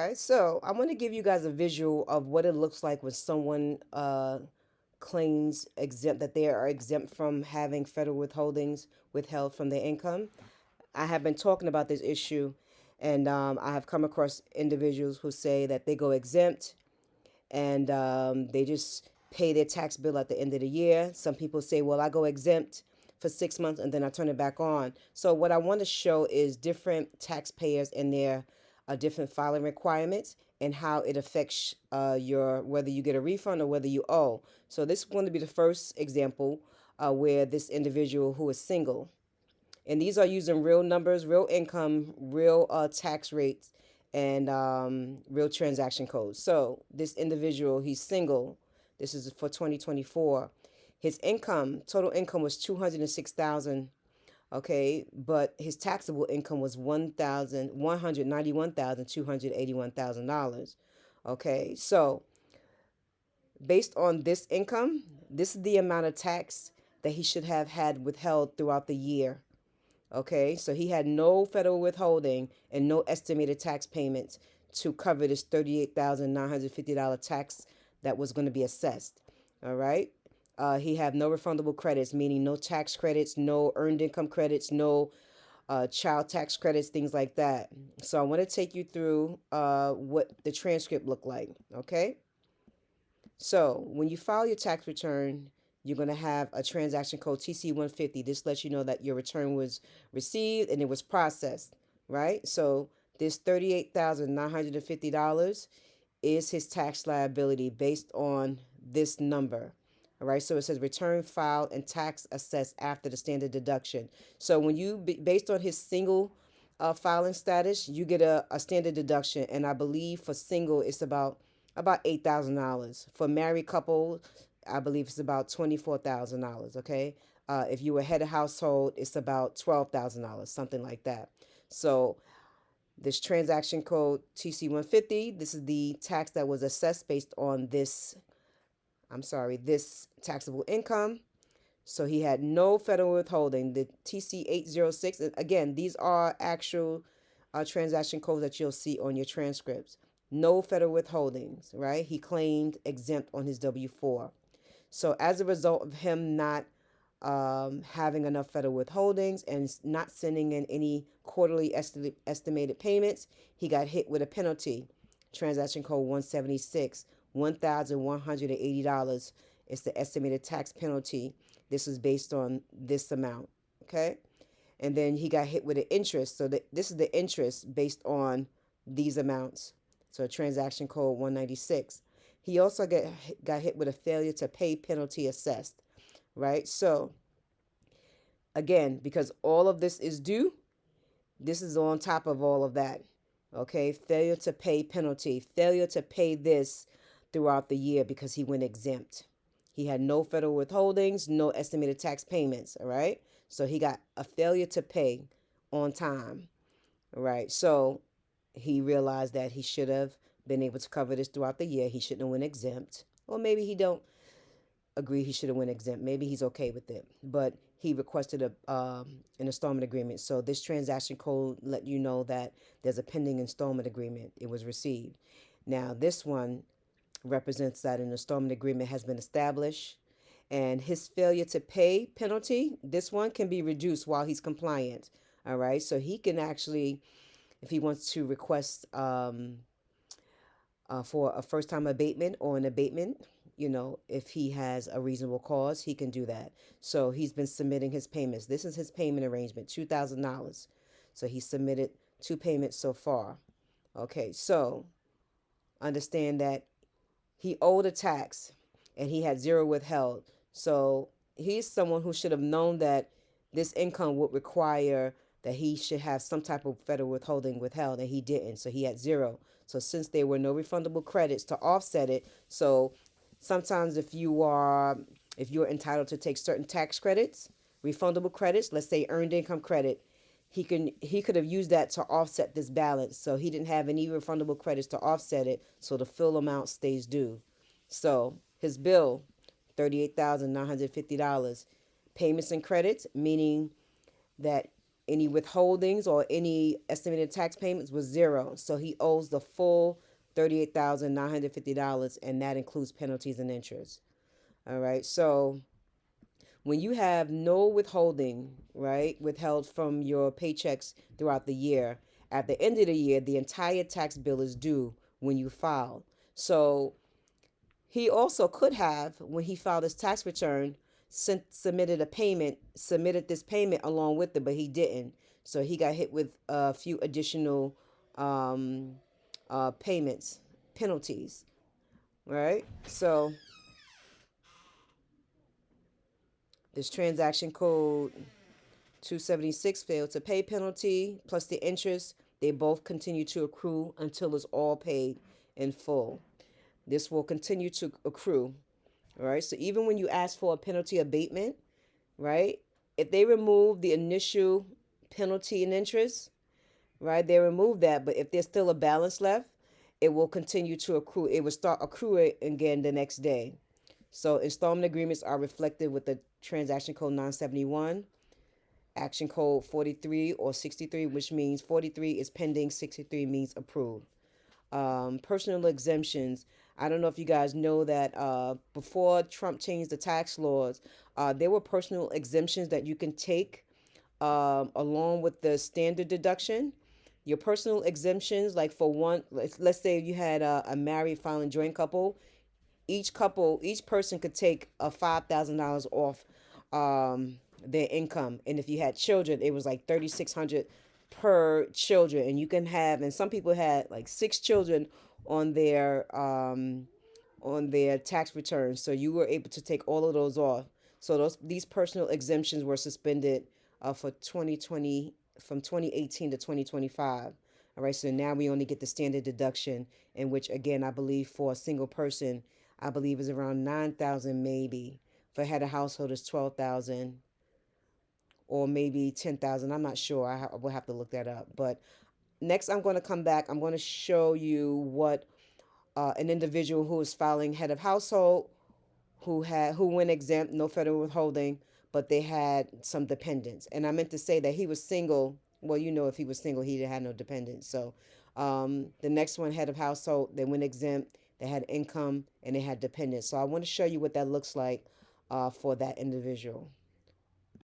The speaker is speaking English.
All right, so I want to give you guys a visual of what it looks like when someone claims exempt that they are exempt from having federal withholdings withheld from their income. I have been talking about this issue, and I have come across individuals who say that they go exempt and they just pay their tax bill at the end of the year. Some people say, well, I go exempt for 6 months and then I turn it back on. So, what I want to show is different taxpayers and their different filing requirements and how it affects your whether you get a refund or whether you owe. So, this is going to be the first example where this individual who is single, and these are using real numbers, real income, real tax rates, and real transaction codes. So this individual, he's single. This is for 2024. His income, total income was 206,000. Okay, but his taxable income was $191,281,000. Okay, so based on this income, this is the amount of tax that he should have had withheld throughout the year. Okay, so he had no federal withholding and no estimated tax payments to cover this $38,950 tax that was going to be assessed. All right. He had no refundable credits, meaning no tax credits, no earned income credits, no child tax credits, things like that. So I want to take you through what the transcript looked like. Okay. So when you file your tax return, you're going to have a transaction code TC150. This lets you know that your return was received and it was processed, right? So this $38,950 is his tax liability based on this number. All right, so it says return filed and tax assessed after the standard deduction. So when you, based on his single filing status, you get a standard deduction. And I believe for single, it's about $8,000. For married couple, I believe it's about $24,000. Okay, if you were head of household, it's about $12,000, something like that. So this transaction code TC150. This is the tax that was assessed based on this. I'm sorry, this taxable income. So he had no federal withholding. The TC806. And again, these are actual transaction codes that you'll see on your transcripts. No federal withholdings, right? He claimed exempt on his W-4. So as a result of him not having enough federal withholdings and not sending in any quarterly estimated payments, he got hit with a penalty. Transaction code 176, $1,180 is the estimated tax penalty. This is based on this amount, okay? And then he got hit with an interest. So this is the interest based on these amounts. So transaction code 196. He also got hit with a failure to pay penalty assessed, right? So again, because all of this is due, this is on top of all of that. Okay, failure to pay penalty, failure to pay this throughout the year because he went exempt. He had no federal withholdings, no estimated tax payments. All right, so he got a failure to pay on time. All right, so he realized that he should have been able to cover this throughout the year. He shouldn't have went exempt, or maybe he don't agree he should have went exempt. Maybe he's okay with it, but he requested an installment agreement. So this transaction code let you know that there's a pending installment agreement. It was received. Now this one represents that an installment agreement has been established, and his failure to pay penalty, this one can be reduced while he's compliant. All right, so he can actually, if he wants to request for a first time abatement or an abatement, if he has a reasonable cause, he can do that. So he's been submitting his payments. This is his payment arrangement, $2,000. So he submitted 2 payments so far. Okay, so understand that he owed a tax and he had zero withheld. So he's someone who should have known that this income would require that he should have some type of federal withholding withheld, and he didn't. So he had zero. So since there were no refundable credits to offset it, so sometimes if you're entitled to take certain tax credits, refundable credits, let's say earned income credit, he could have used that to offset this balance. So he didn't have any refundable credits to offset it, so the full amount stays due. So his bill, $38,950. Payments and credits, meaning that Any withholdings or any estimated tax payments was zero. So he owes the full $38,950, and that includes penalties and interest. All right. So when you have no withholding, right, withheld from your paychecks throughout the year, at the end of the year, the entire tax bill is due when you file. So he also could have, when he filed his tax return, submitted this payment along with it, but he didn't. So he got hit with a few additional um, payments, penalties, right? So this transaction code 276 failed to pay penalty plus the interest, they both continue to accrue until it's all paid in full. This will continue to accrue. All right. So even when you ask for a penalty abatement, right? If they remove the initial penalty and interest, right? They remove that, but if there's still a balance left, it will continue to accrue. It will start accruing again the next day. So installment agreements are reflected with the transaction code 971, action code 43 or 63, which means 43 is pending, 63 means approved. Personal exemptions. I don't know if you guys know that before Trump changed the tax laws, there were personal exemptions that you can take along with the standard deduction. Your personal exemptions, like for one, let's say you had a married filing joint couple, each person could take a $5,000 off their income, and if you had children, it was like 3,600 per children, and you can have, and some people had like six children on their tax returns, so you were able to take all of those off. So these personal exemptions were suspended for 2020 from 2018 to 2025. All right, so now we only get the standard deduction, in which again I believe for a single person, I believe is around 9,000 maybe. For head of household is 12,000 or maybe 10,000. I'm not sure. I will have to look that up. But next, I'm going to come back. I'm going to show you what an individual who is filing head of household who went exempt, no federal withholding, but they had some dependents. And I meant to say that he was single. Well, you know, if he was single, he had no dependents. So the next one, head of household, they went exempt. They had income and they had dependents. So I want to show you what that looks like for that individual.